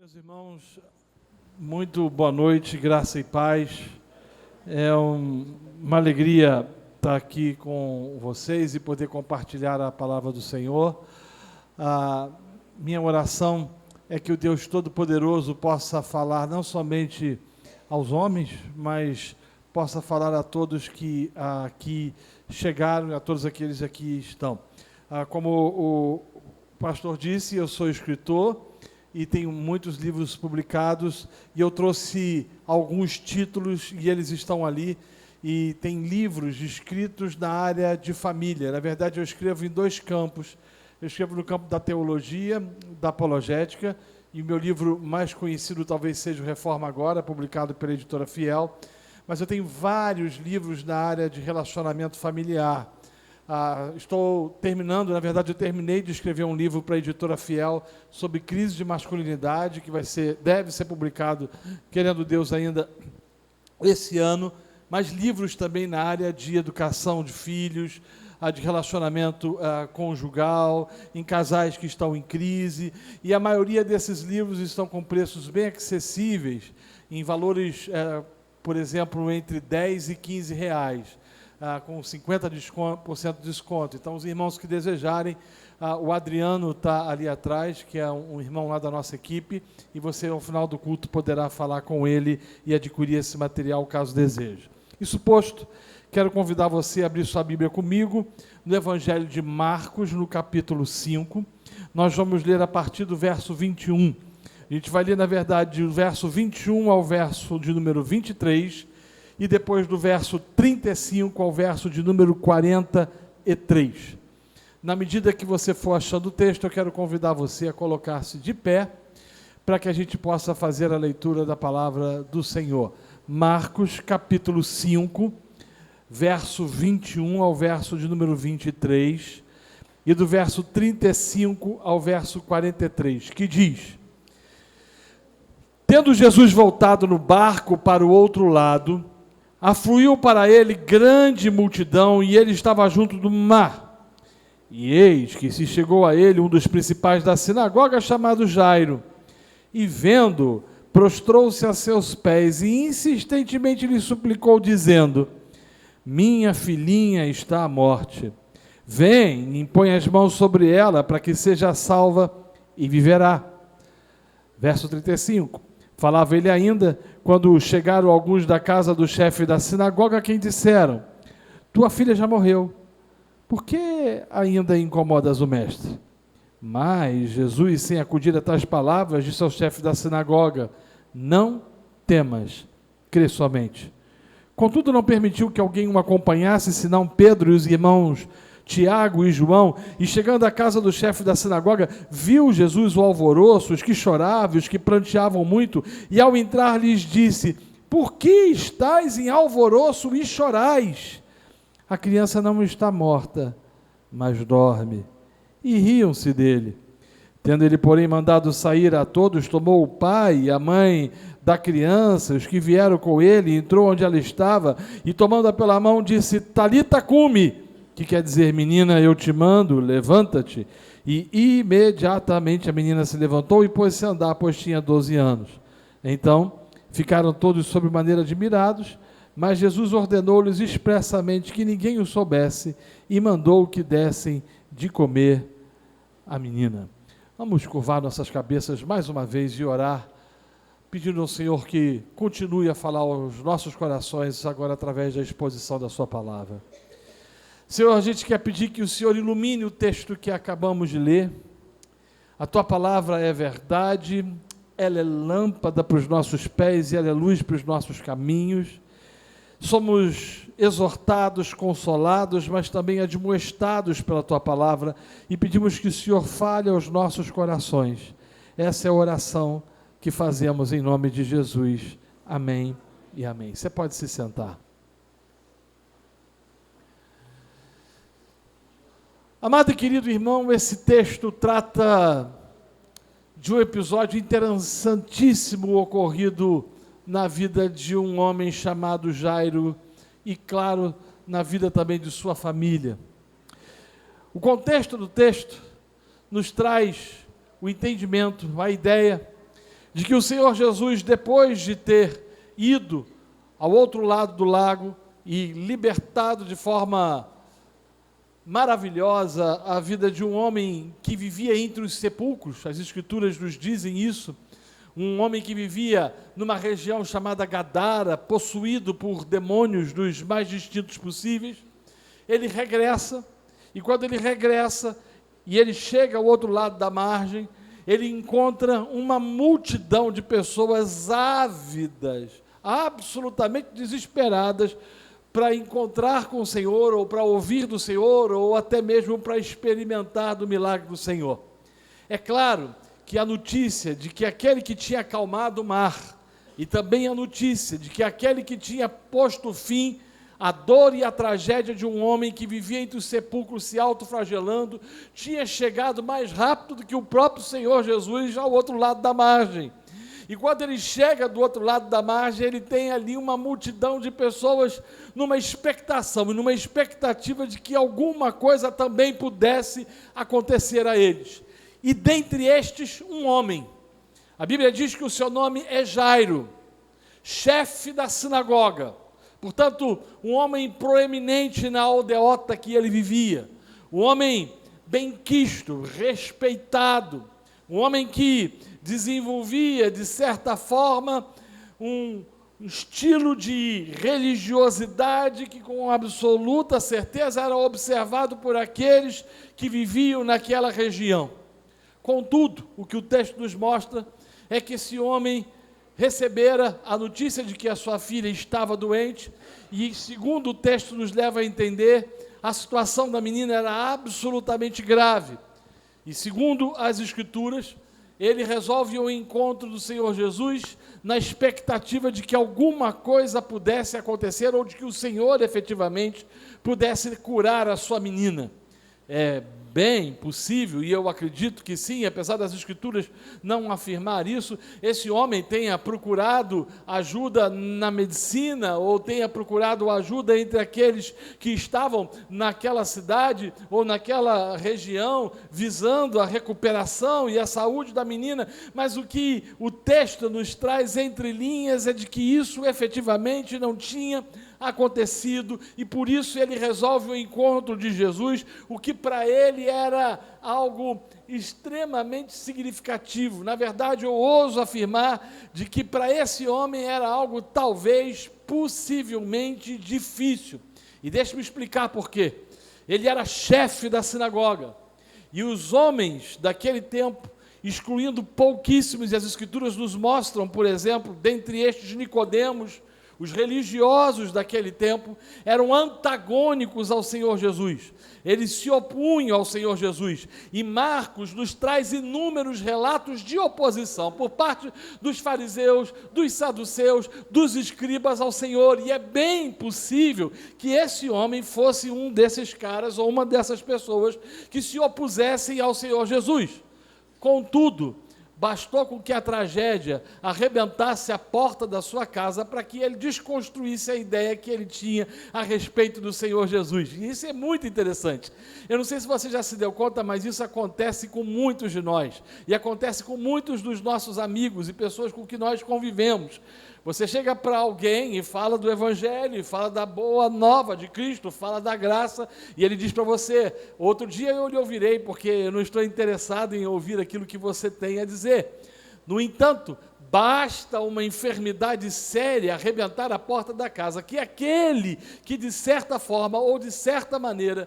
Meus irmãos, muito boa noite, graça e paz. É uma alegria estar aqui com vocês e poder compartilhar a palavra do Senhor. A minha oração é que o Deus Todo-Poderoso possa falar não somente aos homens, mas possa falar a todos que aqui chegaram, a todos aqueles que aqui estão. Como o pastor disse, eu sou escritor e tenho muitos livros publicados, e eu trouxe alguns títulos, e eles estão ali, e tem livros escritos na área de família. Na verdade, eu escrevo em dois campos. Eu escrevo no campo da teologia, da apologética, e o meu livro mais conhecido talvez seja o Reforma Agora, publicado pela editora Fiel, mas eu tenho vários livros na área de relacionamento familiar. Estou terminando, na verdade eu terminei de escrever um livro para a editora Fiel sobre crise de masculinidade, que deve ser publicado, querendo Deus, ainda esse ano, mas livros também na área de educação de filhos, de relacionamento conjugal, em casais que estão em crise, e a maioria desses livros estão com preços bem acessíveis, em valores, por exemplo, entre 10 e 15 reais. Com 50% de desconto. Então, os irmãos que desejarem, o Adriano está ali atrás, que é um irmão lá da nossa equipe, e você, ao final do culto, poderá falar com ele e adquirir esse material, caso deseje. Isso posto, quero convidar você a abrir sua Bíblia comigo, no Evangelho de Marcos, no capítulo 5. Nós vamos ler a partir do verso 21. A gente vai ler, na verdade, do verso 21 ao verso de número 23, e depois do verso 35 ao verso de número 43. Na medida que você for achando o texto, eu quero convidar você a colocar-se de pé, para que a gente possa fazer a leitura da palavra do Senhor. Marcos, capítulo 5, verso 21 ao verso de número 23, e do verso 35 ao verso 43, que diz: Tendo Jesus voltado no barco para o outro lado, afluiu para ele grande multidão, e ele estava junto do mar. E eis que se chegou a ele um dos principais da sinagoga, chamado Jairo, e vendo, prostrou-se a seus pés, e insistentemente lhe suplicou, dizendo: Minha filhinha está à morte. Vem, impõe as mãos sobre ela, para que seja salva e viverá. Verso 35. Falava ele ainda, quando chegaram alguns da casa do chefe da sinagoga, quem disseram: Tua filha já morreu, por que ainda incomodas o mestre? Mas Jesus, sem acudir a tais palavras, disse ao chefe da sinagoga: Não temas, crê somente. Contudo, não permitiu que alguém o acompanhasse, senão Pedro e os irmãos Tiago e João, e chegando à casa do chefe da sinagoga, viu Jesus o alvoroço, os que choravam, os que pranteavam muito, e ao entrar lhes disse: Por que estáis em alvoroço e chorais? A criança não está morta, mas dorme. E riam-se dele. Tendo ele, porém, mandado sair a todos, tomou o pai e a mãe da criança, os que vieram com ele, entrou onde ela estava, e tomando-a pela mão, disse: Talita cumi, que quer dizer: menina, eu te mando, levanta-te. E imediatamente a menina se levantou e pôs-se a andar, pois tinha 12 anos. Então ficaram todos sobremaneira admirados, mas Jesus ordenou-lhes expressamente que ninguém o soubesse, e mandou que dessem de comer à menina. Vamos curvar nossas cabeças mais uma vez e orar, pedindo ao Senhor que continue a falar aos nossos corações agora através da exposição da sua palavra. Senhor, a gente quer pedir que o Senhor ilumine o texto que acabamos de ler. A Tua palavra é verdade, ela é lâmpada para os nossos pés e ela é luz para os nossos caminhos. Somos exortados, consolados, mas também admoestados pela Tua palavra, e pedimos que o Senhor fale aos nossos corações. Essa é a oração que fazemos em nome de Jesus. Amém e amém. Você pode se sentar. Amado e querido irmão, esse texto trata de um episódio interessantíssimo ocorrido na vida de um homem chamado Jairo e, claro, na vida também de sua família. O contexto do texto nos traz o entendimento, a ideia de que o Senhor Jesus, depois de ter ido ao outro lado do lago e libertado de forma maravilhosa a vida de um homem que vivia entre os sepulcros, as Escrituras nos dizem isso, um homem que vivia numa região chamada Gadara, possuído por demônios dos mais distintos possíveis, ele regressa, e quando ele regressa, e ele chega ao outro lado da margem, ele encontra uma multidão de pessoas ávidas, absolutamente desesperadas, para encontrar com o Senhor, ou para ouvir do Senhor, ou até mesmo para experimentar do milagre do Senhor. É claro que a notícia de que aquele que tinha acalmado o mar, e também a notícia de que aquele que tinha posto fim à dor e à tragédia de um homem que vivia entre os sepulcros se autoflagelando, tinha chegado mais rápido do que o próprio Senhor Jesus ao outro lado da margem. E quando ele chega do outro lado da margem, ele tem ali uma multidão de pessoas numa expectação, e numa expectativa de que alguma coisa também pudesse acontecer a eles. E dentre estes, um homem. A Bíblia diz que o seu nome é Jairo, chefe da sinagoga. Portanto, um homem proeminente na aldeota que ele vivia. Um homem benquisto, respeitado. Um homem que desenvolvia, de certa forma, um estilo de religiosidade que, com absoluta certeza, era observado por aqueles que viviam naquela região. Contudo, o que o texto nos mostra é que esse homem recebera a notícia de que a sua filha estava doente, e, segundo o texto nos leva a entender, a situação da menina era absolutamente grave. E, segundo as Escrituras, ele resolve o encontro do Senhor Jesus na expectativa de que alguma coisa pudesse acontecer, ou de que o Senhor efetivamente pudesse curar a sua menina. É bem possível, e eu acredito que sim, apesar das Escrituras não afirmar isso, esse homem tenha procurado ajuda na medicina, ou tenha procurado ajuda entre aqueles que estavam naquela cidade, ou naquela região, visando a recuperação e a saúde da menina, mas o que o texto nos traz entre linhas é de que isso efetivamente não tinha acontecido, e por isso ele resolve o encontro de Jesus, o que para ele era algo extremamente significativo. Na verdade, eu ouso afirmar de que para esse homem era algo talvez, possivelmente difícil. E deixe-me explicar por quê. Ele era chefe da sinagoga, e os homens daquele tempo, excluindo pouquíssimos, e as Escrituras nos mostram, por exemplo, dentre estes Nicodemos, os religiosos daquele tempo eram antagônicos ao Senhor Jesus, eles se opunham ao Senhor Jesus, e Marcos nos traz inúmeros relatos de oposição por parte dos fariseus, dos saduceus, dos escribas ao Senhor, e é bem possível que esse homem fosse um desses caras, ou uma dessas pessoas que se opusessem ao Senhor Jesus. Contudo, bastou com que a tragédia arrebentasse a porta da sua casa para que ele desconstruísse a ideia que ele tinha a respeito do Senhor Jesus. E isso é muito interessante. Eu não sei se você já se deu conta, mas isso acontece com muitos de nós. E acontece com muitos dos nossos amigos e pessoas com que nós convivemos. Você chega para alguém e fala do Evangelho, e fala da boa nova de Cristo, fala da graça, e ele diz para você: outro dia eu lhe ouvirei, porque eu não estou interessado em ouvir aquilo que você tem a dizer. No entanto, basta uma enfermidade séria arrebentar a porta da casa, que aquele que de certa forma ou de certa maneira,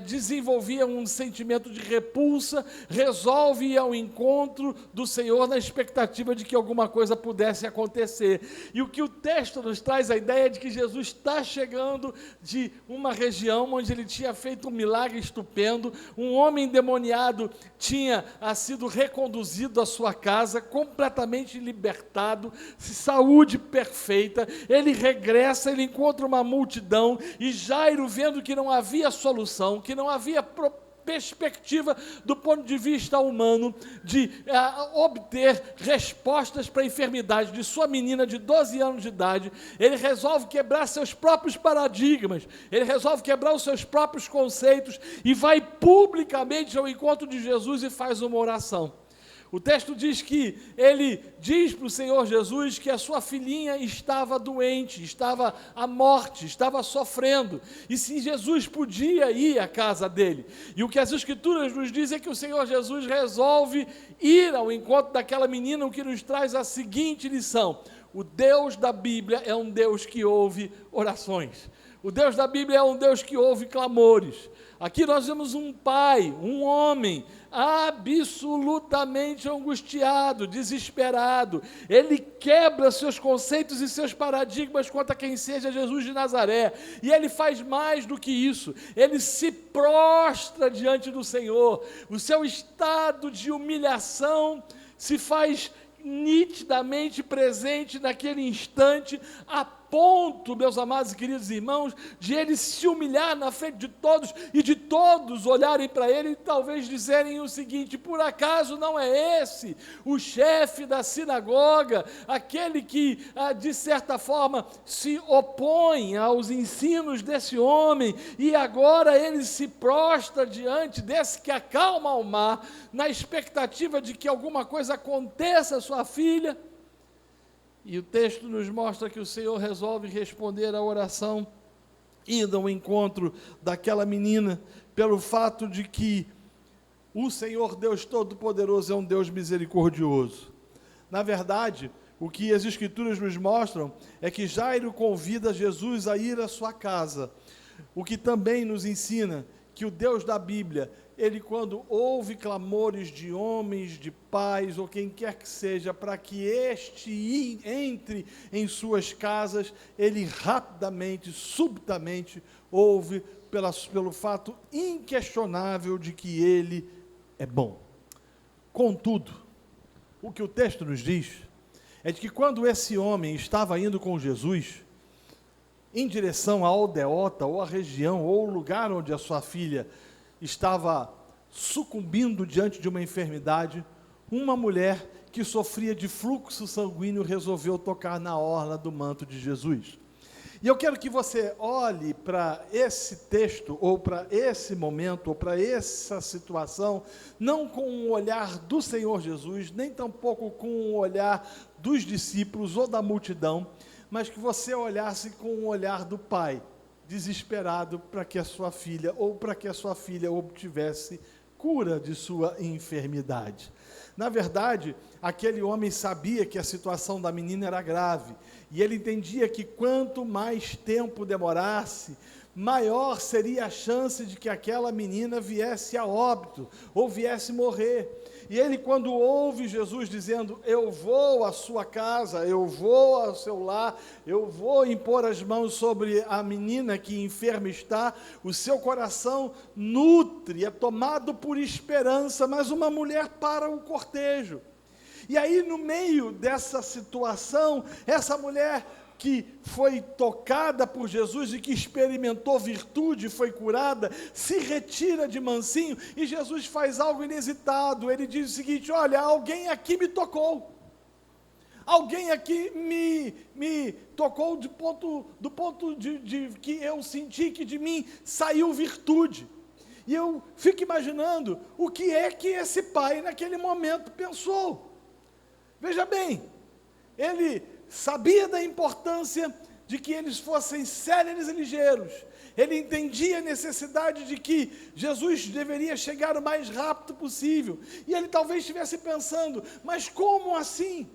desenvolvia um sentimento de repulsa, resolve ir ao encontro do Senhor na expectativa de que alguma coisa pudesse acontecer. E o que o texto nos traz a ideia de que Jesus está chegando de uma região onde ele tinha feito um milagre estupendo, um homem endemoniado tinha sido reconduzido à sua casa, completamente libertado, saúde perfeita. Ele regressa, ele encontra uma multidão, e Jairo, vendo que não havia solução, que não havia perspectiva do ponto de vista humano de obter respostas para a enfermidade de sua menina de 12 anos de idade, ele resolve quebrar seus próprios paradigmas, ele resolve quebrar os seus próprios conceitos e vai publicamente ao encontro de Jesus e faz uma oração. O texto diz que ele diz para o Senhor Jesus que a sua filhinha estava doente, estava à morte, estava sofrendo, e se Jesus podia ir à casa dele. E o que as Escrituras nos dizem é que o Senhor Jesus resolve ir ao encontro daquela menina, o que nos traz a seguinte lição: o Deus da Bíblia é um Deus que ouve orações. O Deus da Bíblia é um Deus que ouve clamores. Aqui nós vemos um pai, um homem, absolutamente angustiado, desesperado. Ele quebra seus conceitos e seus paradigmas quanto a quem seja Jesus de Nazaré. E ele faz mais do que isso. Ele se prostra diante do Senhor. O seu estado de humilhação se faz nitidamente presente naquele instante, a ponto, meus amados e queridos irmãos, de ele se humilhar na frente de todos e de todos olharem para ele e talvez dizerem o seguinte: por acaso não é esse o chefe da sinagoga, aquele que de certa forma se opõe aos ensinos desse homem, e agora ele se prostra diante desse que acalma o mar, na expectativa de que alguma coisa aconteça à sua filha? E o texto nos mostra que o Senhor resolve responder à oração, indo ao encontro daquela menina, pelo fato de que o Senhor Deus Todo-Poderoso é um Deus misericordioso. Na verdade, o que as Escrituras nos mostram é que Jairo convida Jesus a ir à sua casa, o que também nos ensina que o Deus da Bíblia, ele, quando ouve clamores de homens, de pais, ou quem quer que seja, para que este entre em suas casas, ele rapidamente, subitamente, ouve pelo fato inquestionável de que ele é bom. Contudo, o que o texto nos diz é de que quando esse homem estava indo com Jesus em direção à aldeota, ou à região, ou ao lugar onde a sua filha estava sucumbindo diante de uma enfermidade, uma mulher que sofria de fluxo sanguíneo resolveu tocar na orla do manto de Jesus. E eu quero que você olhe para esse texto, ou para esse momento, ou para essa situação, não com o olhar do Senhor Jesus, nem tampouco com o olhar dos discípulos ou da multidão, mas que você olhasse com o olhar do pai, desesperado para que a sua filha, ou para que a sua filha obtivesse cura de sua enfermidade. Na verdade, aquele homem sabia que a situação da menina era grave, e ele entendia que quanto mais tempo demorasse, maior seria a chance de que aquela menina viesse a óbito, ou viesse morrer. E ele, quando ouve Jesus dizendo: eu vou à sua casa, eu vou ao seu lar, eu vou impor as mãos sobre a menina que enferma está, o seu coração nutre, é tomado por esperança, mas uma mulher para o cortejo. E aí, no meio dessa situação, essa mulher que foi tocada por Jesus e que experimentou virtude, foi curada, se retira de mansinho, e Jesus faz algo inusitado. Ele diz o seguinte: olha, alguém aqui me tocou, alguém aqui me tocou do ponto de que eu senti que de mim saiu virtude. E eu fico imaginando o que é que esse pai naquele momento pensou. Veja bem, ele sabia da importância de que eles fossem céleres e ligeiros. Ele entendia a necessidade de que Jesus deveria chegar o mais rápido possível. E ele talvez estivesse pensando: mas como assim?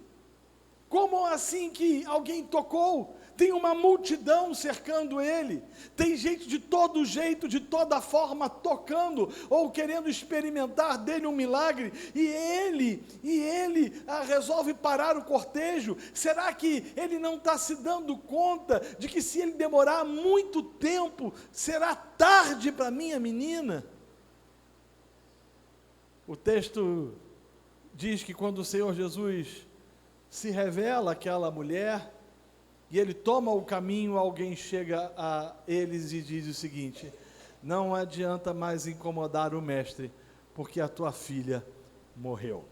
Como assim que alguém tocou? Tem uma multidão cercando ele, tem gente de todo jeito, de toda forma, tocando, ou querendo experimentar dele um milagre, e ele resolve parar o cortejo. Será que ele não está se dando conta de que se ele demorar muito tempo, será tarde para minha menina? O texto diz que quando o Senhor Jesus se revela àquela mulher, e ele toma o caminho, alguém chega a eles e diz o seguinte: não adianta mais incomodar o mestre, porque a tua filha morreu.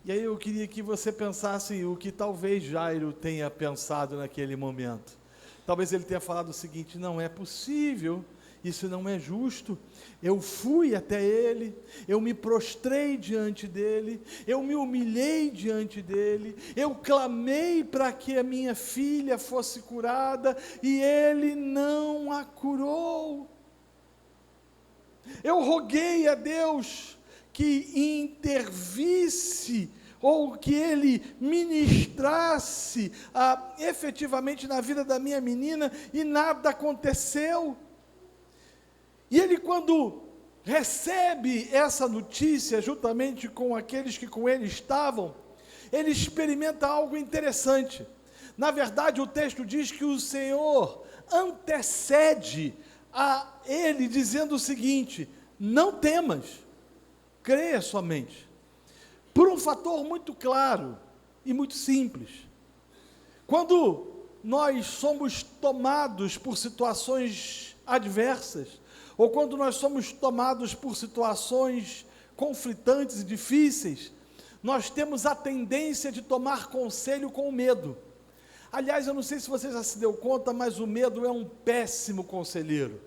E aí eu queria que você pensasse o que talvez Jairo tenha pensado naquele momento. Talvez ele tenha falado o seguinte: não é possível, isso não é justo. Eu fui até ele, eu me prostrei diante dele, eu me humilhei diante dele, eu clamei para que a minha filha fosse curada e ele não a curou. Eu roguei a Deus que intervisse ou que ele ministrasse efetivamente na vida da minha menina, e nada aconteceu. E ele, quando recebe essa notícia, juntamente com aqueles que com ele estavam, ele experimenta algo interessante. Na verdade, o texto diz que o Senhor antecede a ele, dizendo o seguinte: não temas, creia somente. Por um fator muito claro e muito simples. Quando nós somos tomados por situações adversas, ou quando nós somos tomados por situações conflitantes e difíceis, nós temos a tendência de tomar conselho com o medo. Aliás, eu não sei se você já se deu conta, mas o medo é um péssimo conselheiro.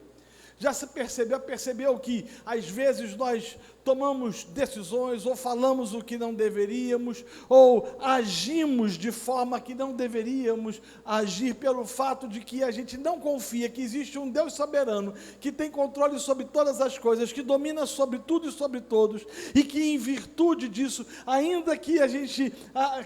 Já se percebeu que às vezes nós tomamos decisões, ou falamos o que não deveríamos, ou agimos de forma que não deveríamos agir, pelo fato de que a gente não confia que existe um Deus soberano, que tem controle sobre todas as coisas, que domina sobre tudo e sobre todos, e que em virtude disso, ainda que a gente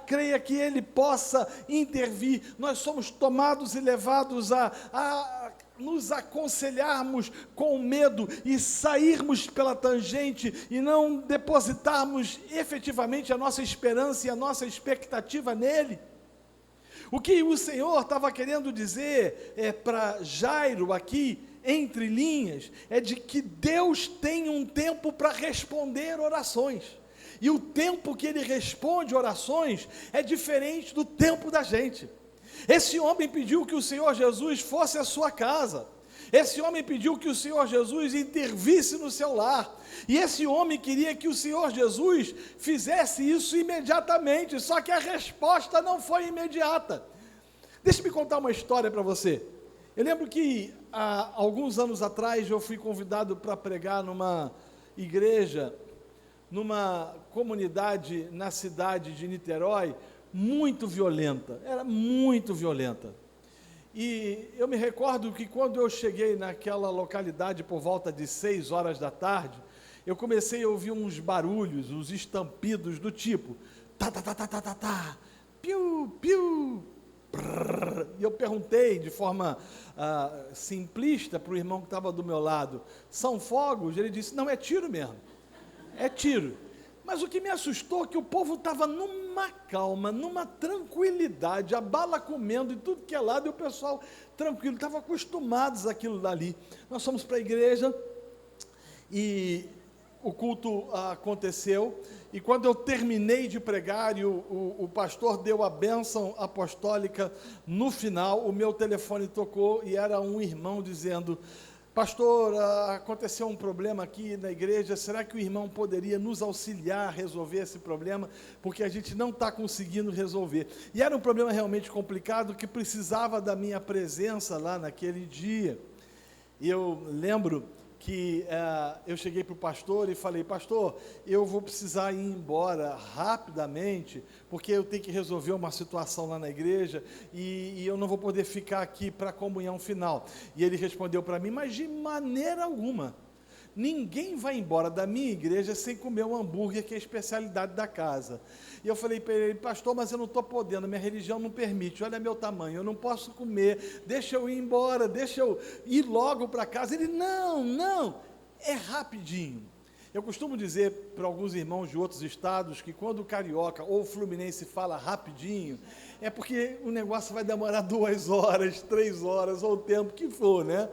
creia que Ele possa intervir, nós somos tomados e levados a nos aconselharmos com medo e sairmos pela tangente e não depositarmos efetivamente a nossa esperança e a nossa expectativa nele. O que o Senhor estava querendo dizer para Jairo aqui, entre linhas, é de que Deus tem um tempo para responder orações. E o tempo que Ele responde orações é diferente do tempo da gente. Esse homem pediu que o Senhor Jesus fosse à sua casa. Esse homem pediu que o Senhor Jesus intervisse no seu lar. E esse homem queria que o Senhor Jesus fizesse isso imediatamente, só que a resposta não foi imediata. Deixa-me contar uma história para você. Eu lembro que há alguns anos atrás eu fui convidado para pregar numa igreja, numa comunidade na cidade de Niterói, muito violenta, era muito violenta. E eu me recordo que quando eu cheguei naquela localidade por volta de 6 horas da tarde, eu comecei a ouvir uns barulhos, uns estampidos do tipo, tá, tá, tá, tá, tá, tá, tá, piu, piu, prrr. E eu perguntei de forma simplista para o irmão que estava do meu lado, são fogos? Ele disse, não, é tiro mesmo, é tiro. Mas o que me assustou é que o povo estava numa calma, numa tranquilidade, a bala comendo em tudo que é lado, e o pessoal tranquilo, estavam acostumados àquilo dali. Nós fomos para a igreja, e o culto aconteceu, e quando eu terminei de pregar, e o pastor deu a bênção apostólica, no final, o meu telefone tocou, e era um irmão dizendo, pastor, aconteceu um problema aqui na igreja, será que o irmão poderia nos auxiliar a resolver esse problema? Porque a gente não está conseguindo resolver. E era um problema realmente complicado, que precisava da minha presença lá naquele dia. E eu lembro que eu cheguei para o pastor e falei, pastor, eu vou precisar ir embora rapidamente, porque eu tenho que resolver uma situação lá na igreja, e eu não vou poder ficar aqui para a comunhão final. E ele respondeu para mim, mas de maneira alguma, ninguém vai embora da minha igreja sem comer um hambúrguer, que é a especialidade da casa. E eu falei para ele, pastor, mas eu não estou podendo, minha religião não permite, olha meu tamanho, eu não posso comer, deixa eu ir embora, deixa eu ir logo para casa. Ele, não, é rapidinho. Eu costumo dizer para alguns irmãos de outros estados, que quando o carioca ou o fluminense fala rapidinho, é porque o negócio vai demorar 2 horas, 3 horas, ou o tempo que for, né?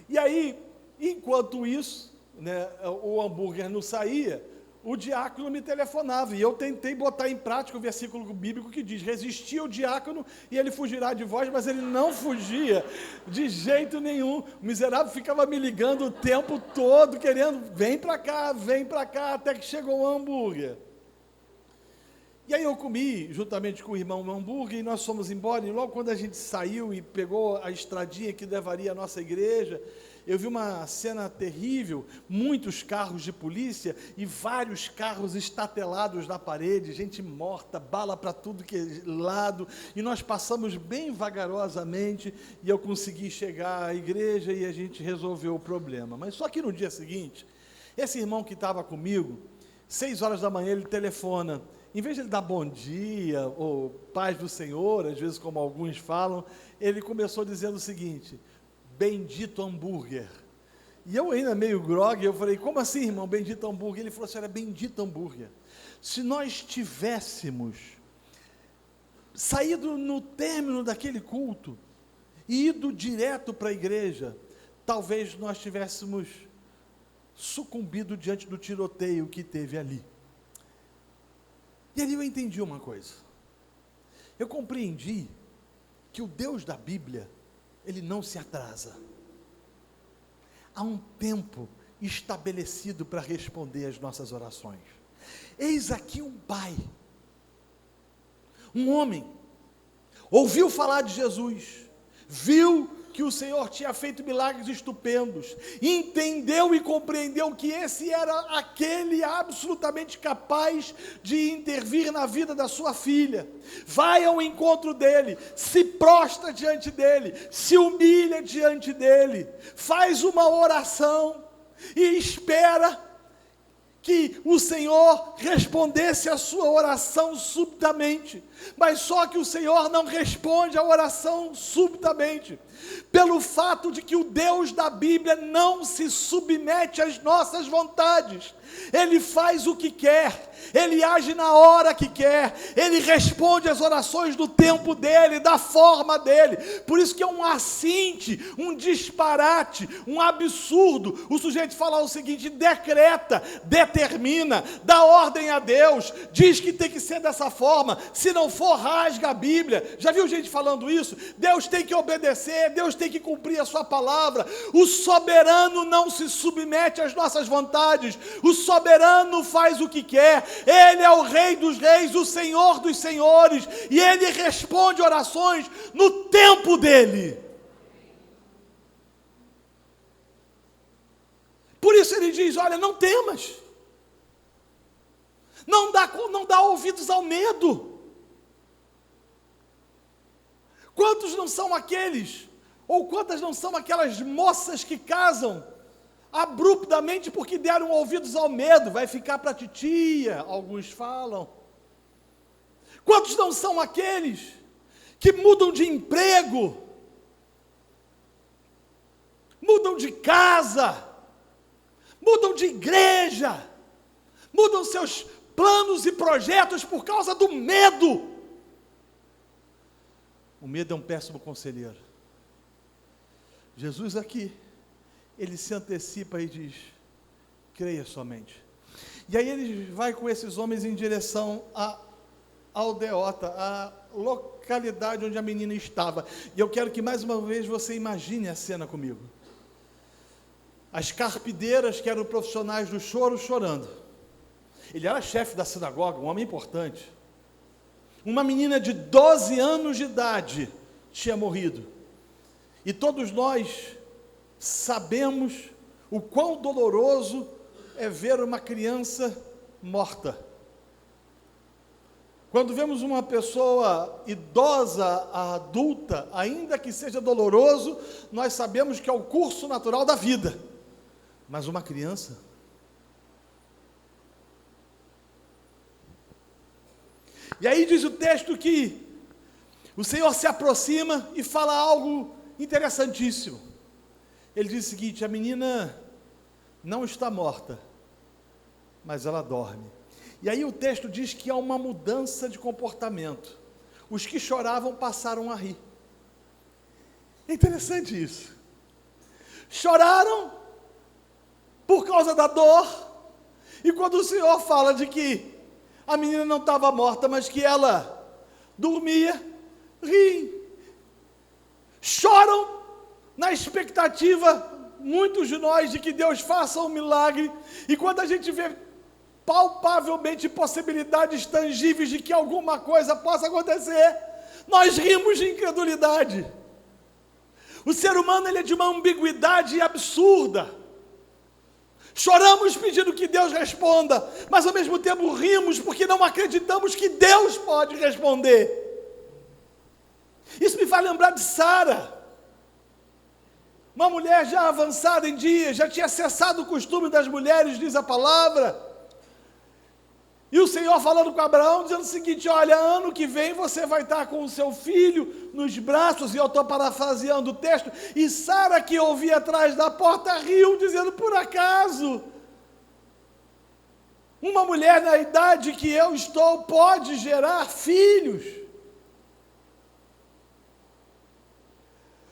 E aí, enquanto isso, né, o hambúrguer não saía, o diácono me telefonava, e eu tentei botar em prática o versículo bíblico que diz, resistia o diácono e ele fugirá de vós, mas ele não fugia de jeito nenhum. O miserável ficava me ligando o tempo todo, querendo, vem para cá, até que chegou o hambúrguer. E aí eu comi, juntamente com o irmão, um hambúrguer, e nós fomos embora, e logo quando a gente saiu e pegou a estradinha que levaria à nossa igreja, eu vi uma cena terrível, muitos carros de polícia e vários carros estatelados na parede, gente morta, bala para tudo que é lado, e nós passamos bem vagarosamente, e eu consegui chegar à igreja e a gente resolveu o problema. Mas só que no dia seguinte, esse irmão que estava comigo, 6 horas da manhã ele telefona, em vez de ele dar bom dia, ou paz do Senhor, às vezes como alguns falam, ele começou dizendo o seguinte: bendito hambúrguer. E eu ainda meio grogue, eu falei: como assim, irmão, bendito hambúrguer? Ele falou assim: olha, bendito hambúrguer, se nós tivéssemos saído no término daquele culto e ido direto para a igreja, talvez nós tivéssemos sucumbido diante do tiroteio que teve ali. E ali eu entendi uma coisa. Eu compreendi que o Deus da Bíblia, ele não se atrasa. Há um tempo estabelecido para responder às nossas orações. Eis aqui um pai, um homem, ouviu falar de Jesus, viu que o Senhor tinha feito milagres estupendos, entendeu e compreendeu que esse era aquele absolutamente capaz de intervir na vida da sua filha, vai ao encontro dele, se prostra diante dele, se humilha diante dele, faz uma oração e espera que o Senhor respondesse a sua oração subitamente, mas só que o Senhor não responde a oração subitamente, pelo fato de que o Deus da Bíblia não se submete às nossas vontades, Ele faz o que quer, Ele age na hora que quer, Ele responde às orações do tempo dEle, da forma dEle. Por isso que é um assinte, um disparate, um absurdo, o sujeito falar o seguinte: decreta, determina, dá ordem a Deus, diz que tem que ser dessa forma, se não for, rasga a Bíblia. Já viu gente falando isso? Deus tem que obedecer, Deus tem que cumprir a sua palavra. O soberano não se submete às nossas vontades, o soberano faz o que quer, Ele é o Rei dos Reis, o Senhor dos Senhores, e Ele responde orações no tempo dEle. Por isso Ele diz: olha, não temas, não dá ouvidos ao medo. Quantos não são aqueles, ou quantas não são aquelas moças que casam abruptamente porque deram ouvidos ao medo? Vai ficar para a titia, alguns falam. Quantos não são aqueles que mudam de emprego, mudam de casa, mudam de igreja, mudam seus planos e projetos por causa do medo? O medo é um péssimo conselheiro. Jesus aqui, Ele se antecipa e diz: creia somente. E aí Ele vai com esses homens em direção à aldeota, à localidade onde a menina estava. E eu quero que mais uma vez você imagine a cena comigo. As carpideiras, que eram profissionais do choro, chorando. Ele era chefe da sinagoga, um homem importante. Uma menina de 12 anos de idade tinha morrido. E todos nós sabemos o quão doloroso é ver uma criança morta. Quando vemos uma pessoa idosa, adulta, ainda que seja doloroso, nós sabemos que é o curso natural da vida. Mas uma criança... E aí diz o texto que o Senhor se aproxima e fala algo interessantíssimo. Ele diz o seguinte: a menina não está morta, mas ela dorme. E aí o texto diz que há uma mudança de comportamento. Os que choravam passaram a rir. É interessante isso. Choraram por causa da dor, e quando o Senhor fala de que a menina não estava morta, mas que ela dormia, riem. Choram na expectativa, muitos de nós, de que Deus faça um milagre, e quando a gente vê palpavelmente possibilidades tangíveis de que alguma coisa possa acontecer, nós rimos de incredulidade. O ser humano ele é de uma ambiguidade absurda. Choramos pedindo que Deus responda, mas ao mesmo tempo rimos porque não acreditamos que Deus pode responder. Isso me faz lembrar de Sara, uma mulher já avançada em dias, já tinha cessado o costume das mulheres, diz a palavra. E o Senhor falando com Abraão, dizendo o seguinte: olha, ano que vem você vai estar com o seu filho nos braços, e eu estou parafraseando o texto, e Sara, que ouvia atrás da porta, riu, dizendo: por acaso uma mulher na idade que eu estou pode gerar filhos?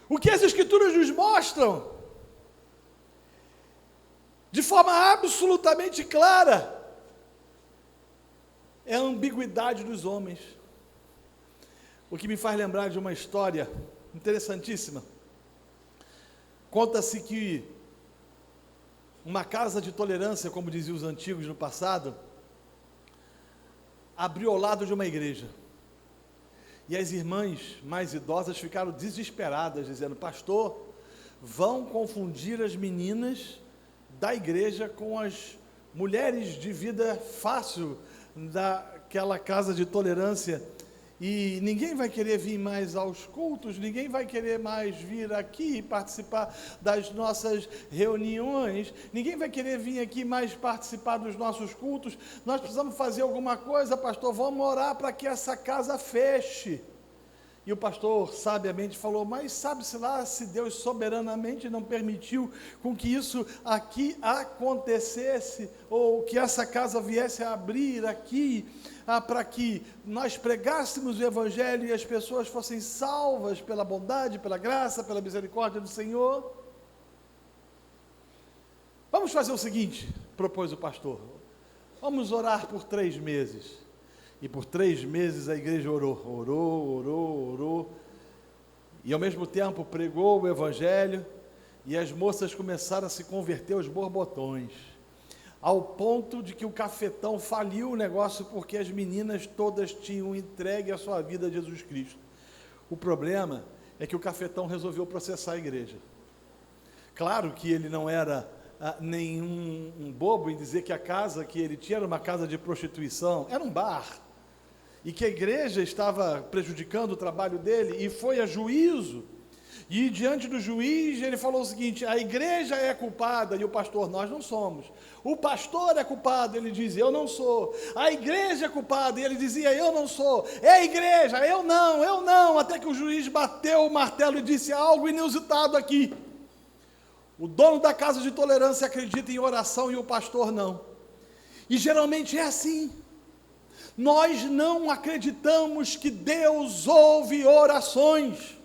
O que as Escrituras nos mostram, de forma absolutamente clara, é a ambiguidade dos homens. O que me faz lembrar de uma história interessantíssima. Conta-se que uma casa de tolerância, como diziam os antigos no passado, abriu ao lado de uma igreja. E as irmãs mais idosas ficaram desesperadas, dizendo: pastor, vão confundir as meninas da igreja com as mulheres de vida fácil daquela casa de tolerância, e ninguém vai querer vir mais aos cultos, ninguém vai querer mais vir aqui participar das nossas reuniões, ninguém vai querer vir aqui mais participar dos nossos cultos. Nós precisamos fazer alguma coisa, pastor, vamos orar para que essa casa feche. E o pastor sabiamente falou: mas sabe-se lá se Deus soberanamente não permitiu com que isso aqui acontecesse, ou que essa casa viesse a abrir aqui, para que nós pregássemos o Evangelho e as pessoas fossem salvas pela bondade, pela graça, pela misericórdia do Senhor. Vamos fazer o seguinte, propôs o pastor, vamos orar por 3 meses. E por 3 meses a igreja orou, e ao mesmo tempo pregou o Evangelho, e as moças começaram a se converter aos borbotões, ao ponto de que o cafetão faliu o negócio, porque as meninas todas tinham entregue a sua vida a Jesus Cristo. O problema é que o cafetão resolveu processar a igreja. Claro que ele não era nenhum bobo em dizer que a casa que ele tinha era uma casa de prostituição, era um bar, e que a igreja estava prejudicando o trabalho dele, e foi a juízo, e diante do juiz ele falou o seguinte: a igreja é culpada, e o pastor: nós não somos. O pastor é culpado, ele dizia: eu não sou. A igreja é culpada, e ele dizia: eu não sou. É a igreja, eu não, até que o juiz bateu o martelo e disse: algo inusitado aqui. O dono da casa de tolerância acredita em oração e o pastor não. E geralmente é assim. Nós não acreditamos que Deus ouve orações.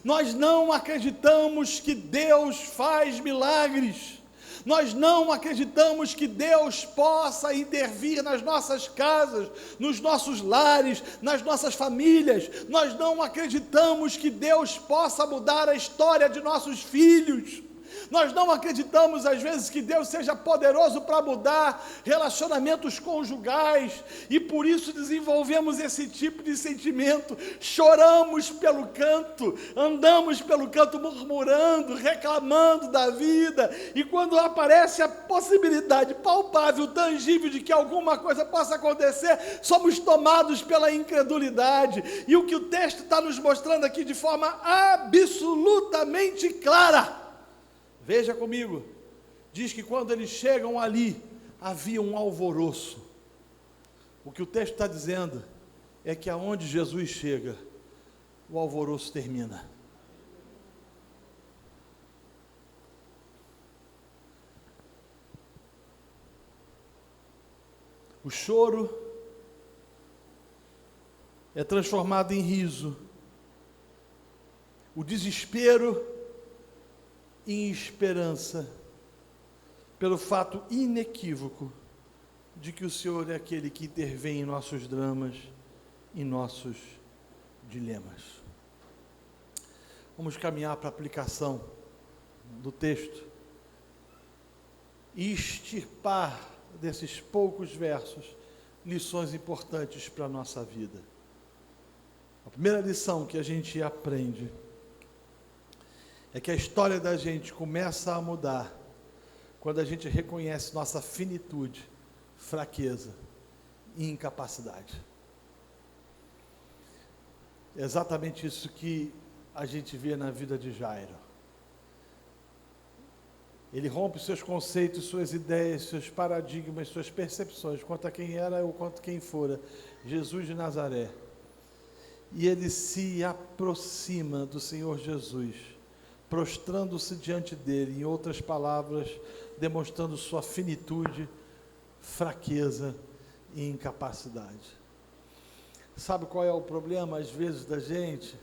Nós não acreditamos que Deus faz milagres. Nós não acreditamos que Deus possa intervir nas nossas casas, nos nossos lares, nas nossas famílias. Nós não acreditamos que Deus possa mudar a história de nossos filhos. Nós não acreditamos, às vezes, que Deus seja poderoso para mudar relacionamentos conjugais, e por isso desenvolvemos esse tipo de sentimento, choramos pelo canto, andamos pelo canto murmurando, reclamando da vida, e quando aparece a possibilidade palpável, tangível de que alguma coisa possa acontecer, somos tomados pela incredulidade. E o que o texto está nos mostrando aqui de forma absolutamente clara, veja comigo, diz que quando eles chegam ali, havia um alvoroço. O que o texto está dizendo é que aonde Jesus chega, o alvoroço termina. O choro é transformado em riso, o desespero em esperança, pelo fato inequívoco de que o Senhor é aquele que intervém em nossos dramas, em nossos dilemas. Vamos caminhar para a aplicação do texto e extirpar desses poucos versos lições importantes para a nossa vida. A primeira lição que a gente aprende é que a história da gente começa a mudar quando a gente reconhece nossa finitude, fraqueza e incapacidade. É exatamente isso que a gente vê na vida de Jairo. Ele rompe seus conceitos, suas ideias, seus paradigmas, suas percepções quanto a quem era ou quanto a quem fora Jesus de Nazaré. E ele se aproxima do Senhor Jesus, prostrando-se diante dele, em outras palavras, demonstrando sua finitude, fraqueza e incapacidade. Sabe qual é o problema, às vezes, da gente?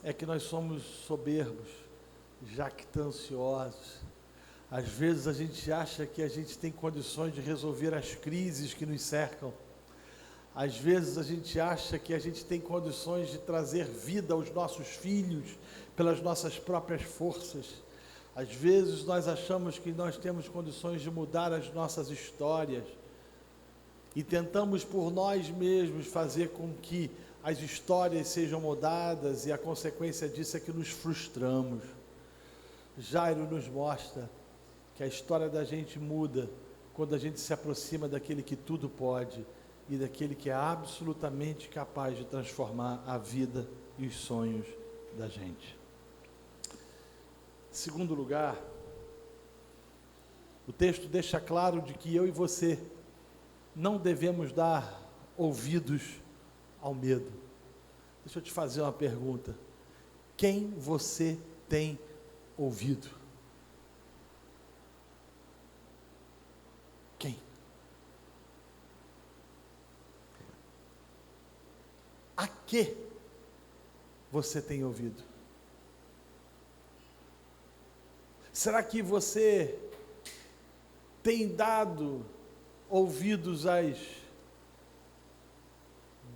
É que nós somos soberbos, jactanciosos. Às vezes a gente acha que a gente tem condições de resolver as crises que nos cercam. Às vezes a gente acha que a gente tem condições de trazer vida aos nossos filhos pelas nossas próprias forças. Às vezes nós achamos que nós temos condições de mudar as nossas histórias e tentamos por nós mesmos fazer com que as histórias sejam mudadas, e a consequência disso é que nos frustramos. Jairo nos mostra que a história da gente muda quando a gente se aproxima daquele que tudo pode e daquele que é absolutamente capaz de transformar a vida e os sonhos da gente. Em segundo lugar, o texto deixa claro de que eu e você não devemos dar ouvidos ao medo. Deixa eu te fazer uma pergunta. Quem você tem ouvido? Quem? A que você tem ouvido? Será que você tem dado ouvidos às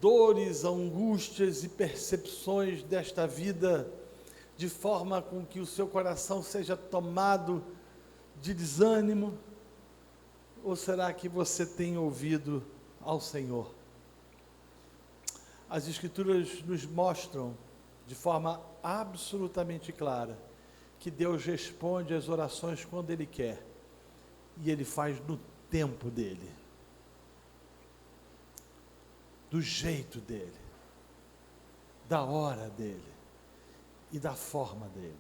dores, angústias e percepções desta vida, de forma com que o seu coração seja tomado de desânimo? Ou será que você tem ouvido ao Senhor? As Escrituras nos mostram de forma absolutamente clara que Deus responde às orações quando Ele quer, e Ele faz no tempo dEle, do jeito dEle, da hora dEle e da forma dEle.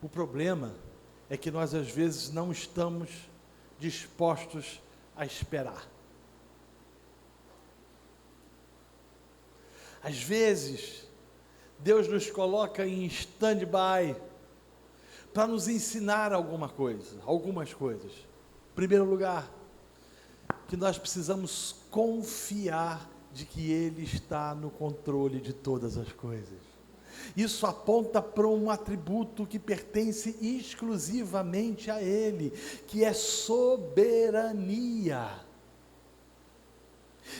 O problema é que nós às vezes não estamos dispostos a esperar. Às vezes, Deus nos coloca em stand-by para nos ensinar algumas coisas. Em primeiro lugar, que nós precisamos confiar de que Ele está no controle de todas as coisas. Isso aponta para um atributo que pertence exclusivamente a Ele, que é soberania.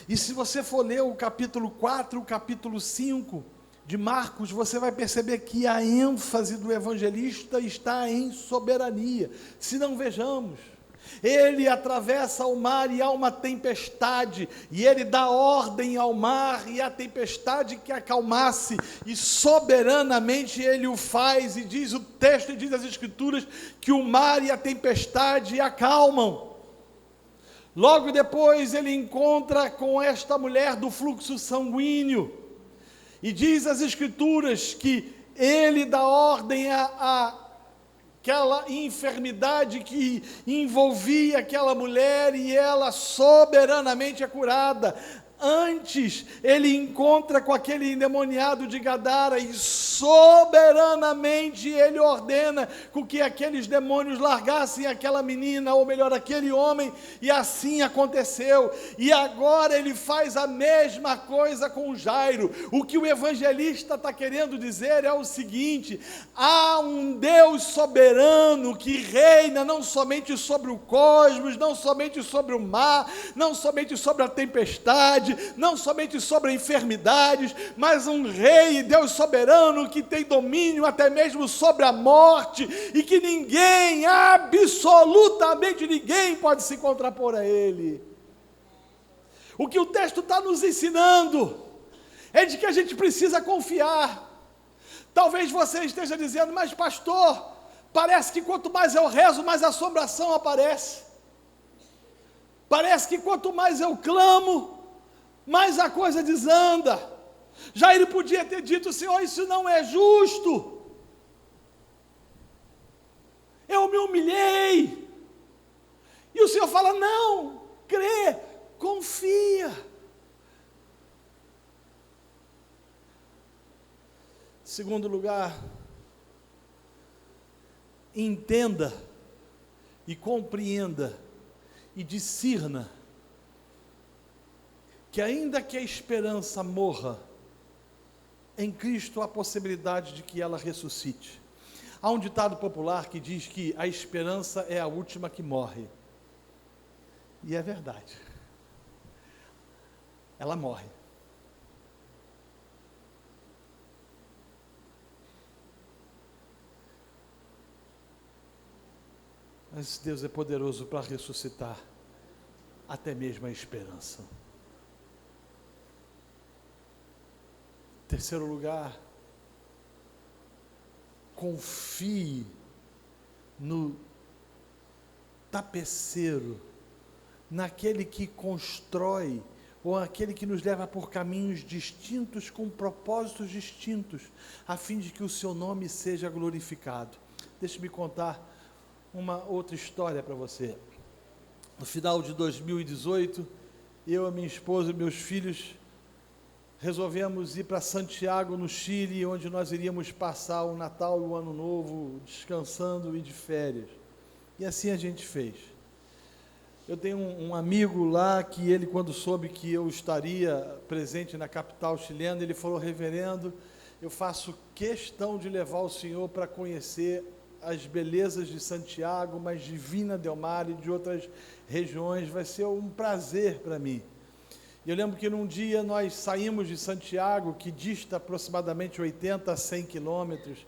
E se você for ler o capítulo 4, o capítulo 5 de Marcos, você vai perceber que a ênfase do evangelista está em soberania. Se não, vejamos, ele atravessa o mar e há uma tempestade, e ele dá ordem ao mar e a tempestade que acalmasse, e soberanamente ele o faz, e diz o texto e diz as Escrituras que o mar e a tempestade acalmam. Logo depois ele encontra com esta mulher do fluxo sanguíneo, e diz as Escrituras que ele dá ordem àquela enfermidade que envolvia aquela mulher, e ela soberanamente é curada. Antes, ele encontra com aquele endemoniado de Gadara, e soberanamente ele ordena com que aqueles demônios largassem aquela menina, ou melhor, aquele homem, e assim aconteceu. E agora ele faz a mesma coisa com Jairo. O que o evangelista está querendo dizer é o seguinte: há um Deus soberano que reina não somente sobre o cosmos, não somente sobre o mar, não somente sobre a tempestade, não somente sobre enfermidades, mas um rei, Deus soberano, que tem domínio até mesmo sobre a morte, e que ninguém, absolutamente ninguém, pode se contrapor a Ele. O que o texto está nos ensinando é de que a gente precisa confiar. Talvez você esteja dizendo: mas pastor, Parece que quanto mais eu rezo, mais assombração aparece. Parece que quanto mais eu clamo, mais a coisa desanda. Jair podia ter dito: Senhor, isso não é justo. Eu me humilhei. E o Senhor fala: não, crê, confia. Segundo lugar, entenda e compreenda e discirna que ainda que a esperança morra, em Cristo há possibilidade de que ela ressuscite. Há um ditado popular que diz que a esperança é a última que morre. E é verdade. Ela morre. Mas Deus é poderoso para ressuscitar até mesmo a esperança. Terceiro lugar, confie no tapeceiro, naquele que constrói, ou aquele que nos leva por caminhos distintos, com propósitos distintos, a fim de que o seu nome seja glorificado. Deixe-me contar uma outra história para você. No final de 2018, eu, a minha esposa e meus filhos resolvemos ir para Santiago, no Chile, onde nós iríamos passar o Natal e o Ano Novo descansando e de férias. E assim a gente fez. Eu tenho um amigo lá que ele, quando soube que eu estaria presente na capital chilena, ele falou: reverendo, eu faço questão de levar o senhor para conhecer as belezas de Santiago, mas de Vina del Mar e de outras regiões, vai ser um prazer para mim. E eu lembro que num dia nós saímos de Santiago, que dista aproximadamente 80 a 100 quilômetros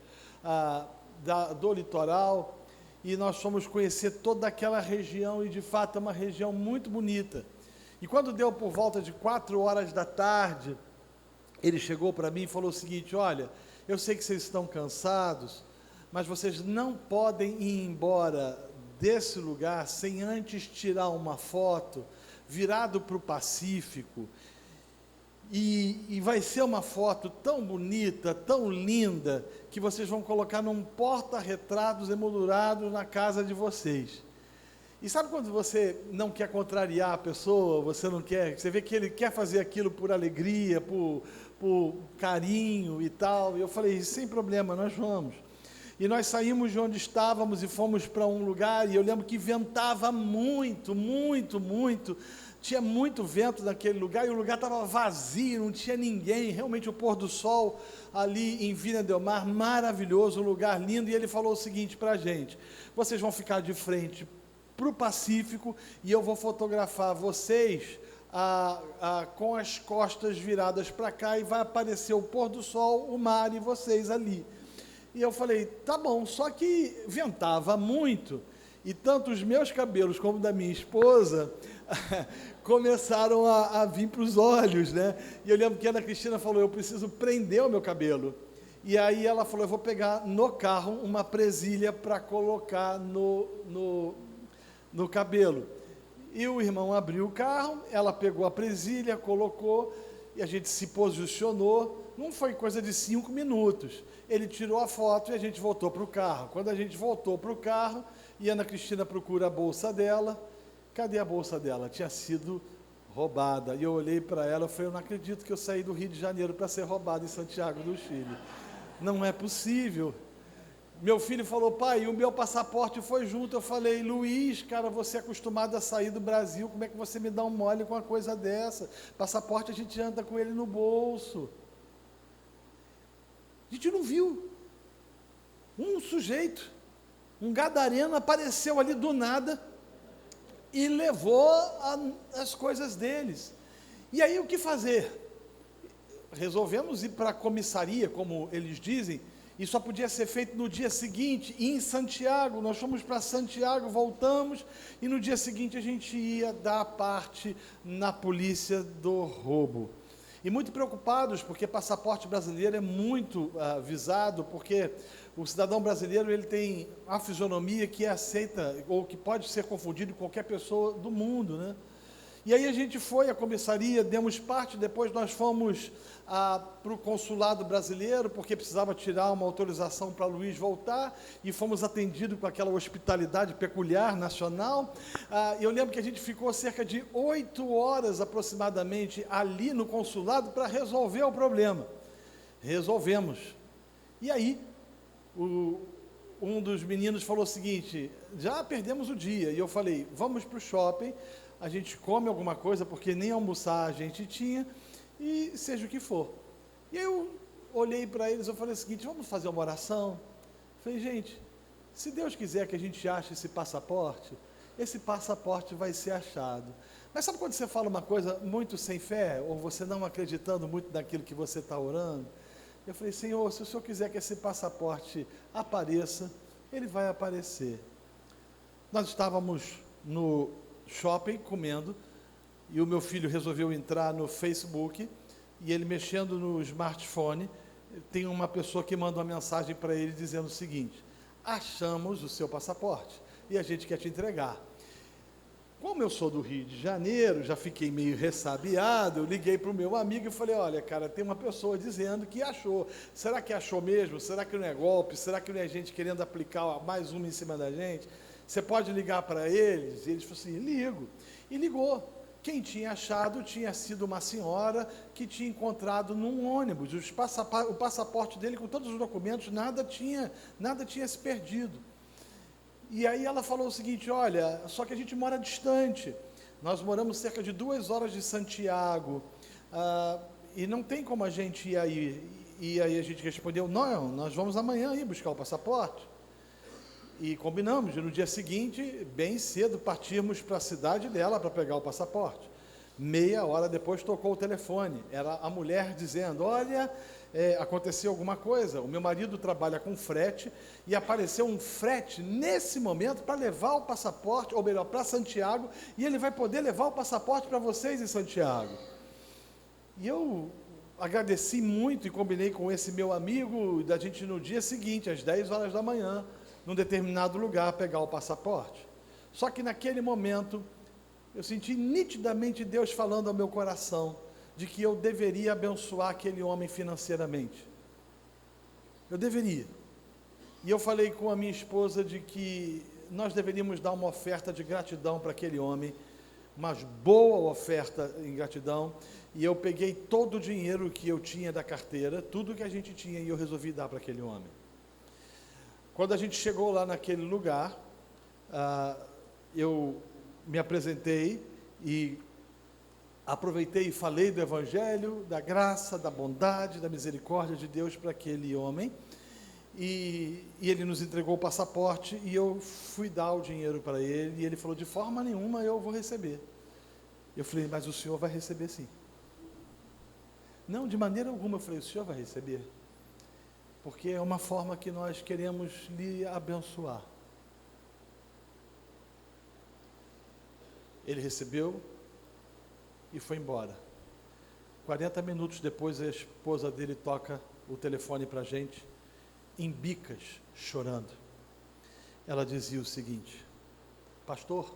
do litoral, e nós fomos conhecer toda aquela região, e de fato é uma região muito bonita. E quando deu por volta de 4 horas da tarde, ele chegou para mim e falou o seguinte: olha, eu sei que vocês estão cansados, mas vocês não podem ir embora desse lugar sem antes tirar uma foto virado para o Pacífico, e vai ser uma foto tão bonita, tão linda, que vocês vão colocar num porta-retratos emoldurados na casa de vocês. E sabe quando você não quer contrariar a pessoa, você não quer, você vê que ele quer fazer aquilo por alegria, por carinho e tal, e eu falei: sem problema, nós vamos. E nós saímos de onde estávamos e fomos para um lugar, e eu lembro que ventava muito, muito, muito, tinha muito vento naquele lugar, e o lugar estava vazio, não tinha ninguém, realmente o pôr do sol ali em Vina del Mar, maravilhoso, um lugar lindo. E ele falou o seguinte para a gente: vocês vão ficar de frente para o Pacífico, e eu vou fotografar vocês com as costas viradas para cá, e vai aparecer o pôr do sol, o mar e vocês ali. E eu falei: tá bom, só que ventava muito, e tanto os meus cabelos como da minha esposa começaram a vir para os olhos, né? E eu lembro que a Ana Cristina falou: eu preciso prender o meu cabelo. E aí ela falou: eu vou pegar no carro uma presilha para colocar no cabelo. E o irmão abriu o carro, ela pegou a presilha, colocou, e a gente se posicionou. Não foi coisa de 5 minutos. Ele tirou a foto e a gente voltou para o carro. Quando a gente voltou para o carro, e a Ana Cristina procura a bolsa dela, cadê a bolsa dela? Tinha sido roubada. E eu olhei para ela e falei: eu não acredito que eu saí do Rio de Janeiro para ser roubado em Santiago do Chile. Não é possível. Meu filho falou: pai, o meu passaporte foi junto. Eu falei: Luiz, cara, você é acostumado a sair do Brasil, como é que você me dá um mole com uma coisa dessa? Passaporte a gente anda com ele no bolso. A gente não viu. Um sujeito, um gadareno, apareceu ali do nada e levou as coisas deles. E aí o que fazer? Resolvemos ir para a comissaria, como eles dizem, e só podia ser feito no dia seguinte, em Santiago. Nós fomos para Santiago, voltamos, e no dia seguinte a gente ia dar parte na polícia do roubo. E muito preocupados, porque passaporte brasileiro é muito visado, porque o cidadão brasileiro ele tem a fisionomia que é aceita, ou que pode ser confundido com qualquer pessoa do mundo, né? E aí a gente foi à comissaria, demos parte, depois nós fomos para o consulado brasileiro, porque precisava tirar uma autorização para Luiz voltar, e fomos atendidos com aquela hospitalidade peculiar, nacional. Eu lembro que a gente ficou cerca de 8 horas aproximadamente ali no consulado para resolver o problema. Resolvemos. E aí, um dos meninos falou o seguinte: já perdemos o dia. E eu falei, vamos para o shopping, a gente come alguma coisa, porque nem almoçar a gente tinha, e seja o que for. E aí eu olhei para eles, eu falei o seguinte: vamos fazer uma oração? Falei, gente, se Deus quiser que a gente ache esse passaporte vai ser achado. Mas sabe quando você fala uma coisa muito sem fé, ou você não acreditando muito naquilo que você está orando? Eu falei, Senhor, se o Senhor quiser que esse passaporte apareça, ele vai aparecer. Nós estávamos no shopping comendo, e o meu filho resolveu entrar no Facebook, e ele mexendo no smartphone, tem uma pessoa que manda uma mensagem para ele dizendo o seguinte: achamos o seu passaporte, e a gente quer te entregar. Como eu sou do Rio de Janeiro, já fiquei meio ressabiado, eu liguei para o meu amigo e falei, olha, cara, tem uma pessoa dizendo que achou. Será que achou mesmo? Será que não é golpe? Será que não é gente querendo aplicar mais uma em cima da gente? Você pode ligar para eles? E eles falaram assim, ligo. E ligou. Quem tinha achado tinha sido uma senhora que tinha encontrado num ônibus. O passaporte dele, com todos os documentos, nada tinha se perdido. E aí ela falou o seguinte, olha, só que a gente mora distante, nós moramos cerca de 2 horas de Santiago, e não tem como a gente ir aí. E aí a gente respondeu, não, nós vamos amanhã ir buscar o passaporte. E combinamos de no dia seguinte, bem cedo, partirmos para a cidade dela para pegar o passaporte. Meia hora depois tocou o telefone, era a mulher dizendo, olha, aconteceu alguma coisa, o meu marido trabalha com frete, e apareceu um frete nesse momento para levar o passaporte, ou melhor, para Santiago, e ele vai poder levar o passaporte para vocês em Santiago. E eu agradeci muito e combinei com esse meu amigo, da gente no dia seguinte, às 10 horas da manhã, num determinado lugar, pegar o passaporte. Só que naquele momento, eu senti nitidamente Deus falando ao meu coração, de que eu deveria abençoar aquele homem financeiramente. Eu deveria. E eu falei com a minha esposa de que nós deveríamos dar uma oferta de gratidão para aquele homem, uma boa oferta em gratidão, e eu peguei todo o dinheiro que eu tinha da carteira, tudo que a gente tinha, e eu resolvi dar para aquele homem. Quando a gente chegou lá naquele lugar, eu me apresentei e aproveitei e falei do Evangelho, da graça, da bondade, da misericórdia de Deus para aquele homem, e ele nos entregou o passaporte, e eu fui dar o dinheiro para ele, e ele falou, de forma nenhuma eu vou receber. Eu falei, mas o senhor vai receber sim. Não, de maneira alguma. Eu falei, o senhor vai receber, porque é uma forma que nós queremos lhe abençoar. Ele recebeu e foi embora. 40 minutos depois, a esposa dele toca o telefone para a gente, em bicas, chorando. Ela dizia o seguinte, pastor,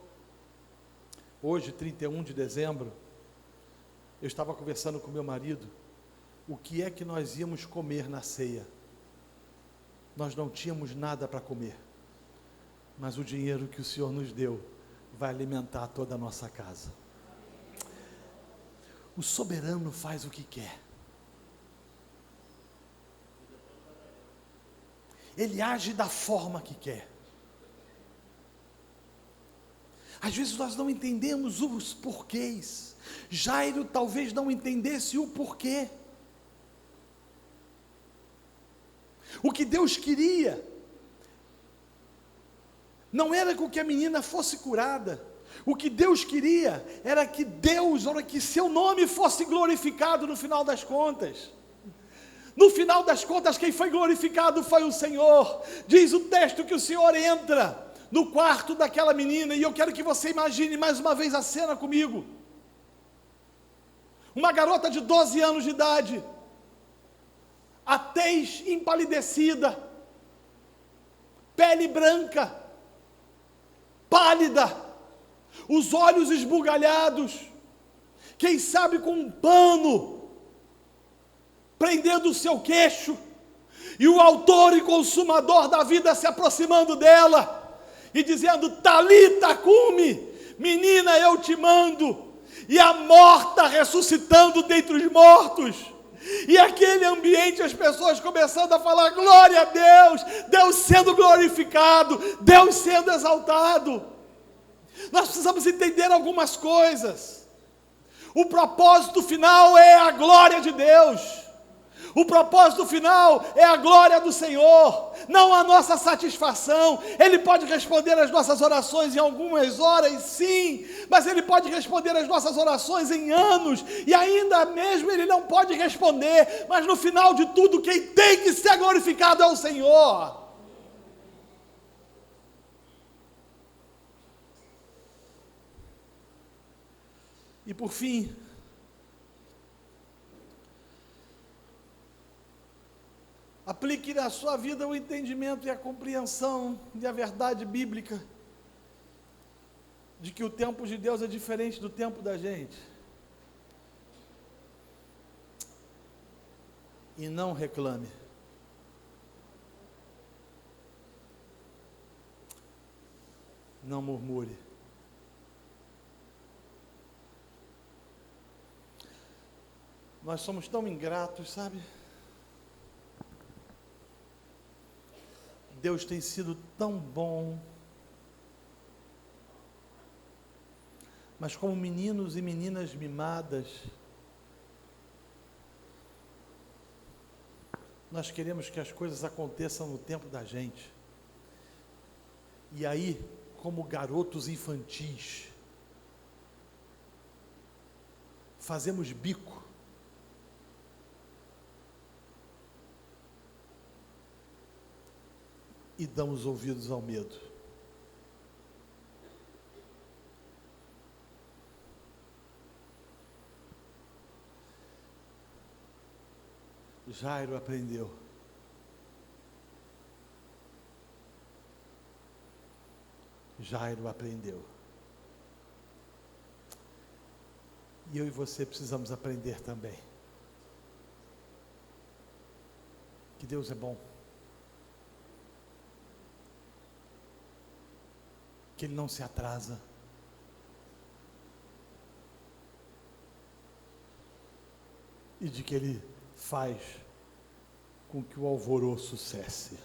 hoje, 31 de dezembro, eu estava conversando com meu marido, o que é que nós íamos comer na ceia? Nós não tínhamos nada para comer, mas o dinheiro que o Senhor nos deu vai alimentar toda a nossa casa. O soberano faz o que quer. Ele age da forma que quer. Às vezes nós não entendemos os porquês. Jairo talvez não entendesse o porquê. O que Deus queria não era que a menina fosse curada. O que Deus queria era que Deus, que seu nome fosse glorificado no final das contas. No final das contas, quem foi glorificado foi o Senhor. Diz o texto que o Senhor entra no quarto daquela menina, e eu quero que você imagine mais uma vez a cena comigo. Uma garota de 12 anos de idade, a tez empalidecida, pele branca, pálida, os olhos esbugalhados, quem sabe com um pano prendendo o seu queixo, e o autor e consumador da vida se aproximando dela e dizendo: Talita cumi, menina, eu te mando. E a morta ressuscitando dentre os mortos, e aquele ambiente, as pessoas começando a falar: glória a Deus, Deus sendo glorificado, Deus sendo exaltado. Nós precisamos entender algumas coisas. O propósito final é a glória de Deus. O propósito final é a glória do Senhor, não a nossa satisfação. Ele pode responder as nossas orações em algumas horas, sim, mas Ele pode responder as nossas orações em anos, e ainda mesmo Ele não pode responder, mas no final de tudo, quem tem que ser glorificado é o Senhor. E por fim, aplique na sua vida o entendimento e a compreensão e a verdade bíblica de que o tempo de Deus é diferente do tempo da gente. E não reclame. Não murmure. Nós somos tão ingratos, sabe? Deus tem sido tão bom, mas como meninos e meninas mimadas, nós queremos que as coisas aconteçam no tempo da gente. E aí, como garotos infantis, fazemos bico e damos ouvidos ao medo. Jairo aprendeu. Jairo aprendeu. E eu e você precisamos aprender também. Que Deus é bom. Que Ele não se atrasa. E de que Ele faz com que o alvoroço cesse.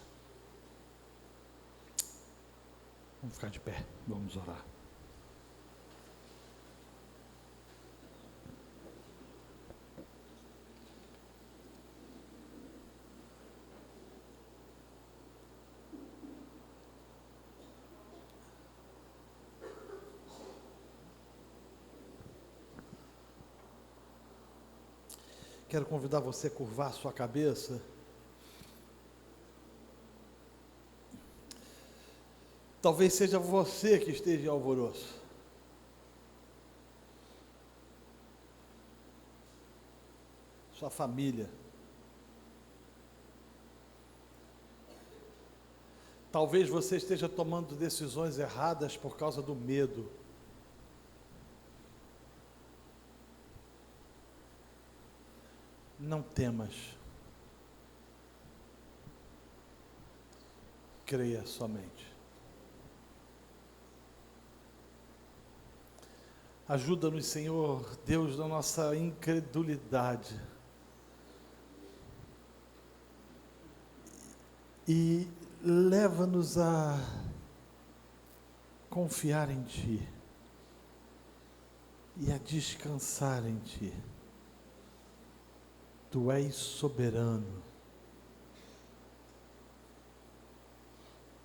Vamos ficar de pé, vamos orar. Quero convidar você a curvar sua cabeça. Talvez seja você que esteja em alvoroço. Sua família. Talvez você esteja tomando decisões erradas por causa do medo. Não temas. Creia somente. Ajuda-nos, Senhor, Deus, na nossa incredulidade. E leva-nos a confiar em Ti. E a descansar em Ti. Tu és soberano.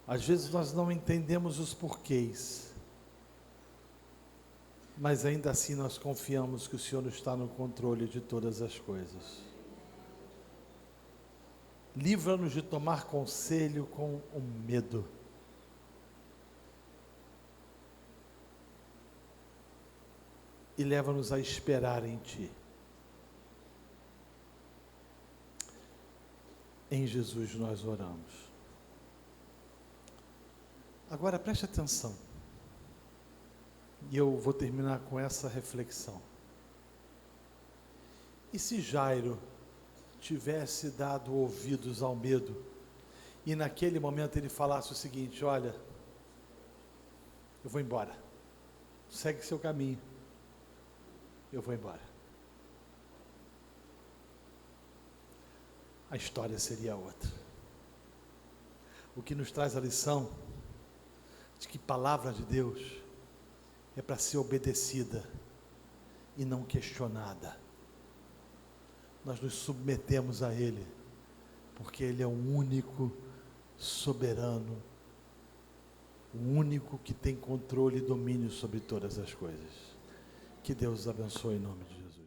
Às vezes nós não entendemos os porquês, mas ainda assim nós confiamos que o Senhor está no controle de todas as coisas. Livra-nos de tomar conselho com o medo. E leva-nos a esperar em Ti. Em Jesus nós oramos. Agora preste atenção. E eu vou terminar com essa reflexão. E se Jairo tivesse dado ouvidos ao medo, e naquele momento ele falasse o seguinte: olha, eu vou embora, segue seu caminho, eu vou embora. A história seria outra. O que nos traz a lição de que palavra de Deus é para ser obedecida e não questionada. Nós nos submetemos a Ele, porque Ele é o único soberano, o único que tem controle e domínio sobre todas as coisas. Que Deus os abençoe em nome de Jesus.